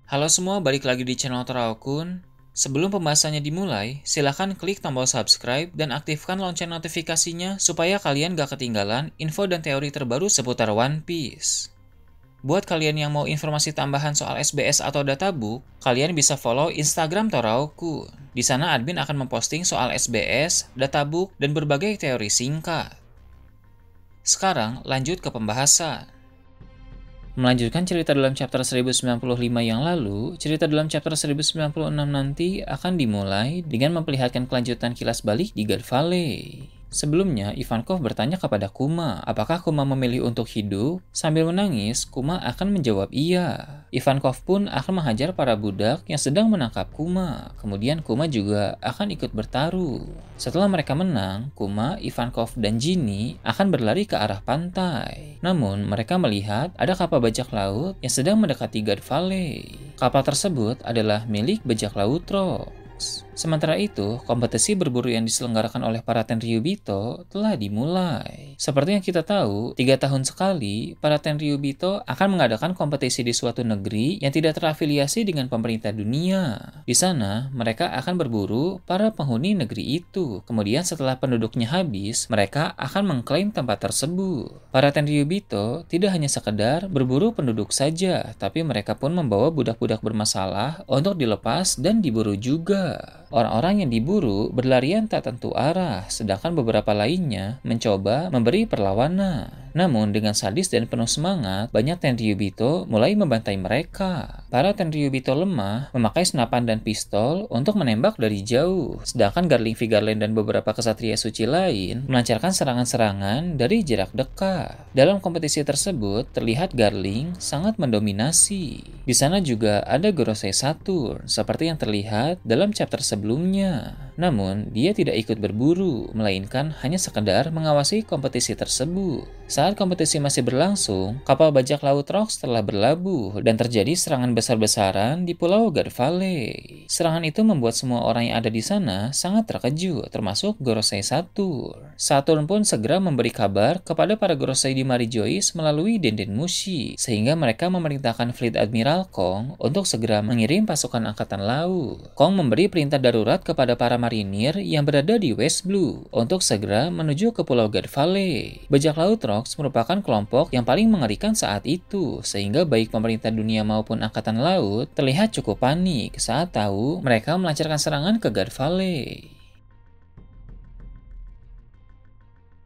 Halo semua, balik lagi di channel Toraokun. Sebelum pembahasannya dimulai, silahkan klik tombol subscribe dan aktifkan lonceng notifikasinya supaya kalian gak ketinggalan info dan teori terbaru seputar One Piece. Buat kalian yang mau informasi tambahan soal SBS atau databook, kalian bisa follow Instagram Toraokun. Di sana admin akan memposting soal SBS, databook, dan berbagai teori singkat. Sekarang lanjut ke pembahasan. Melanjutkan cerita dalam chapter 1095 yang lalu, cerita dalam chapter 1096 nanti akan dimulai dengan memperlihatkan kelanjutan kilas balik di God Valley. Sebelumnya, Ivankov bertanya kepada Kuma, apakah Kuma memilih untuk hidup? Sambil menangis, Kuma akan menjawab iya. Ivankov pun akan menghajar para budak yang sedang menangkap Kuma. Kemudian Kuma juga akan ikut bertaruh. Setelah mereka menang, Kuma, Ivankov, dan Ginny akan berlari ke arah pantai. Namun, mereka melihat ada kapal bajak laut yang sedang mendekati God Valley. Kapal tersebut adalah milik bajak laut Rox. Sementara itu, kompetisi berburu yang diselenggarakan oleh para Tenryubito telah dimulai. Seperti yang kita tahu, 3 tahun sekali, para Tenryubito akan mengadakan kompetisi di suatu negeri yang tidak terafiliasi dengan pemerintah dunia. Di sana, mereka akan berburu para penghuni negeri itu. Kemudian setelah penduduknya habis, mereka akan mengklaim tempat tersebut. Para Tenryubito tidak hanya sekedar berburu penduduk saja, tapi mereka pun membawa budak-budak bermasalah untuk dilepas dan diburu juga. Orang-orang yang diburu berlarian tak tentu arah, sedangkan beberapa lainnya mencoba memberi perlawanan. Namun dengan sadis dan penuh semangat, banyak Tenryubito mulai membantai mereka. Para Tenryubito lemah memakai senapan dan pistol untuk menembak dari jauh, sedangkan Garling Vigarland dan beberapa kesatria suci lain melancarkan serangan-serangan dari jarak dekat. Dalam kompetisi tersebut, terlihat Garling sangat mendominasi. Di sana juga ada Gorosei Saturn, seperti yang terlihat dalam chapter sebelumnya. Namun, dia tidak ikut berburu, melainkan hanya sekedar mengawasi kompetisi tersebut. Saat kompetisi masih berlangsung, kapal bajak laut Rox telah berlabuh dan terjadi serangan besar-besaran di Pulau God Valley. Serangan itu membuat semua orang yang ada di sana sangat terkejut, termasuk Gorosei Saturn. Saturn pun segera memberi kabar kepada para Gorosei di Marijois melalui Denden Mushi, sehingga mereka memerintahkan Fleet Admiral Kong untuk segera mengirim pasukan angkatan laut. Kong memberi perintah darurat kepada para marinir yang berada di West Blue untuk segera menuju ke Pulau God Valley. Bajak laut Rox merupakan kelompok yang paling mengerikan saat itu, sehingga baik pemerintah dunia maupun angkatan laut terlihat cukup panik saat tahu mereka melancarkan serangan ke God Valley.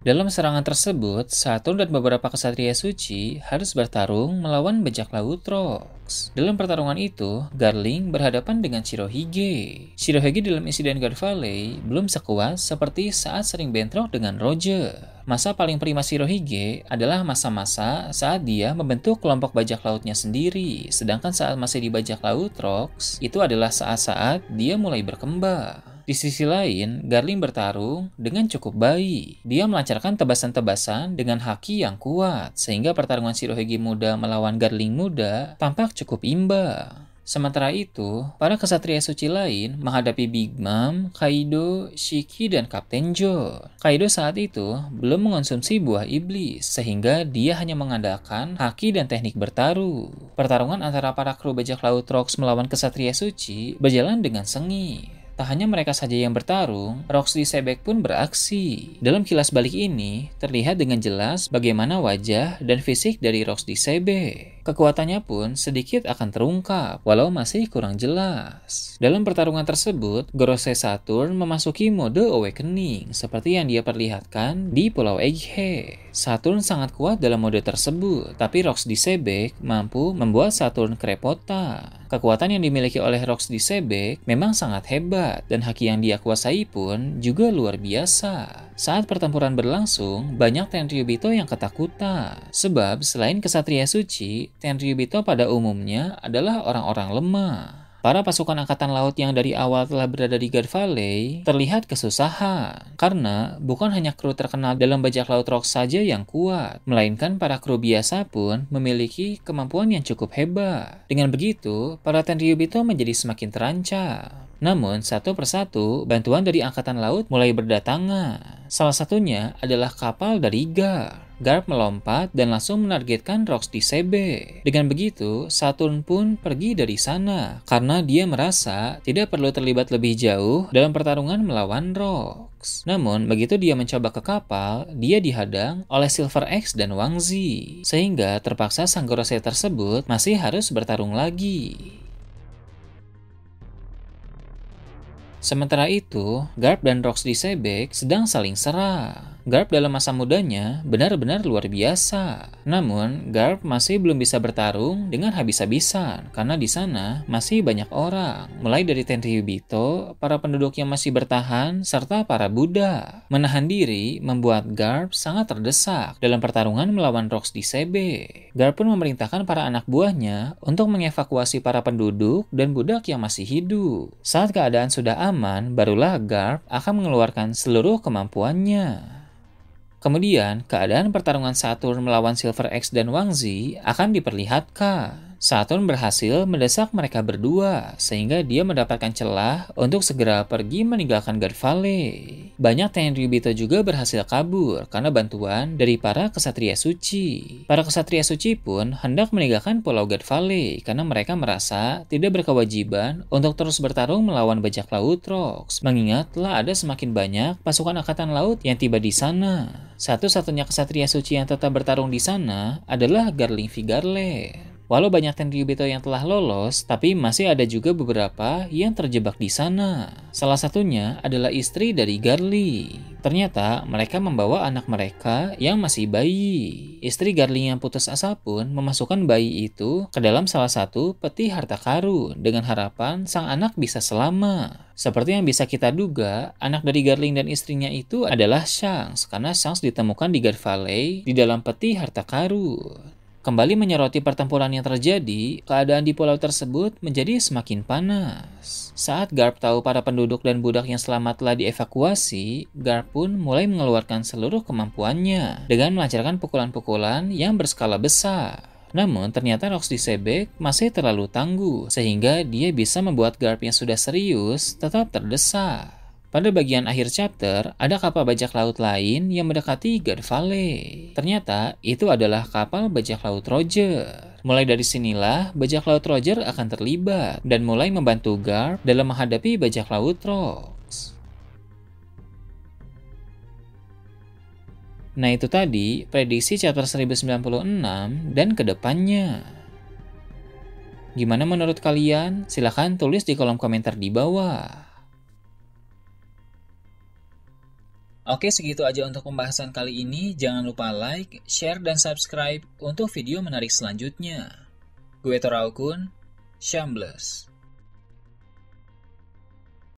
Dalam serangan tersebut, Saturn dan beberapa kesatria suci harus bertarung melawan bajak laut Rox. Dalam pertarungan itu, Garling berhadapan dengan Shirohige. Shirohige dalam insiden God Valley belum sekuat seperti saat sering bentrok dengan Roger. Masa paling prima Shirohige adalah masa-masa saat dia membentuk kelompok bajak lautnya sendiri, sedangkan saat masih di bajak laut Rox, itu adalah saat-saat dia mulai berkembang. Di sisi lain, Garling bertarung dengan cukup baik. Dia melancarkan tebasan-tebasan dengan haki yang kuat, sehingga pertarungan Shirohige muda melawan Garling muda tampak cukup imbang. Sementara itu, para kesatria suci lain menghadapi Big Mom, Kaido, Shiki, dan Kapten John. Kaido saat itu belum mengonsumsi buah iblis, sehingga dia hanya mengandalkan haki dan teknik bertaruh. Pertarungan antara para kru bajak laut Rox melawan kesatria suci berjalan dengan sengit. Tak hanya mereka saja yang bertarung, Rox di Sebek pun beraksi. Dalam kilas balik ini, terlihat dengan jelas bagaimana wajah dan fisik dari Rox di Sebek. Kekuatannya pun sedikit akan terungkap, walau masih kurang jelas. Dalam pertarungan tersebut, Gorosei Saturn memasuki mode Awakening, seperti yang dia perlihatkan di Pulau Egghead. Saturn sangat kuat dalam mode tersebut, tapi Rox di Sebek mampu membuat Saturn kerepotan. Kekuatan yang dimiliki oleh Rox di Sebek memang sangat hebat, dan haki yang dia kuasai pun juga luar biasa. Saat pertempuran berlangsung, banyak Tenryubito yang ketakutan. Sebab selain kesatria suci, Tenryubito pada umumnya adalah orang-orang lemah. Para pasukan angkatan laut yang dari awal telah berada di God Valley terlihat kesusahan, karena bukan hanya kru terkenal dalam bajak laut Rox saja yang kuat, melainkan para kru biasa pun memiliki kemampuan yang cukup hebat. Dengan begitu, para Tenryubito menjadi semakin terancam. Namun, satu persatu, bantuan dari angkatan laut mulai berdatangan. Salah satunya adalah kapal dari Gar. Garp melompat dan langsung menargetkan Rox di CB. Dengan begitu, Saturn pun pergi dari sana karena dia merasa tidak perlu terlibat lebih jauh dalam pertarungan melawan Rox. Namun, begitu dia mencoba ke kapal, dia dihadang oleh Silver X dan Wang Zi, sehingga terpaksa sang Gorosei tersebut masih harus bertarung lagi. Sementara itu, Garp dan Rox di Sebek sedang saling serang. Garp dalam masa mudanya benar-benar luar biasa. Namun, Garp masih belum bisa bertarung dengan habis-habisan karena di sana masih banyak orang, mulai dari Tenryubito, para penduduk yang masih bertahan, serta para Buddha. Menahan diri membuat Garp sangat terdesak dalam pertarungan melawan Rox di Sebek. Garp pun memerintahkan para anak buahnya untuk mengevakuasi para penduduk dan budak yang masih hidup. Saat keadaan sudah aman, barulah Garp akan mengeluarkan seluruh kemampuannya. Kemudian, keadaan pertarungan Saturn melawan Silver X dan Wang Zi akan diperlihatkan. Saturn berhasil mendesak mereka berdua, sehingga dia mendapatkan celah untuk segera pergi meninggalkan God Valley. Banyak Tenryubito juga berhasil kabur karena bantuan dari para kesatria suci. Para kesatria suci pun hendak meninggalkan Pulau God Valley karena mereka merasa tidak berkewajiban untuk terus bertarung melawan bajak laut Rox, mengingat telah ada semakin banyak pasukan angkatan laut yang tiba di sana. Satu-satunya kesatria suci yang tetap bertarung di sana adalah Garling Vigarland. Walau banyak Tenryubito yang telah lolos, tapi masih ada juga beberapa yang terjebak di sana. Salah satunya adalah istri dari Garling. Ternyata mereka membawa anak mereka yang masih bayi. Istri Garling yang putus asa pun memasukkan bayi itu ke dalam salah satu peti harta karun dengan harapan sang anak bisa selamat. Seperti yang bisa kita duga, anak dari Garling dan istrinya itu adalah Shanks, karena Shanks ditemukan di God Valley di dalam peti harta karun. Kembali menyoroti pertempuran yang terjadi, keadaan di pulau tersebut menjadi semakin panas. Saat Garp tahu para penduduk dan budak yang selamat telah dievakuasi, Garp pun mulai mengeluarkan seluruh kemampuannya dengan melancarkan pukulan-pukulan yang berskala besar. Namun ternyata Rox di Sebek masih terlalu tangguh, sehingga dia bisa membuat Garp yang sudah serius tetap terdesak. Pada bagian akhir chapter, ada kapal bajak laut lain yang mendekati God Valley. Ternyata, itu adalah kapal bajak laut Roger. Mulai dari sinilah, bajak laut Roger akan terlibat dan mulai membantu Garp dalam menghadapi bajak laut Rox. Nah itu tadi, prediksi chapter 1096 dan kedepannya. Gimana menurut kalian? Silahkan tulis di kolom komentar di bawah. Oke, segitu aja untuk pembahasan kali ini. Jangan lupa like, share, dan subscribe untuk video menarik selanjutnya. Gue Toraukun, Shambles.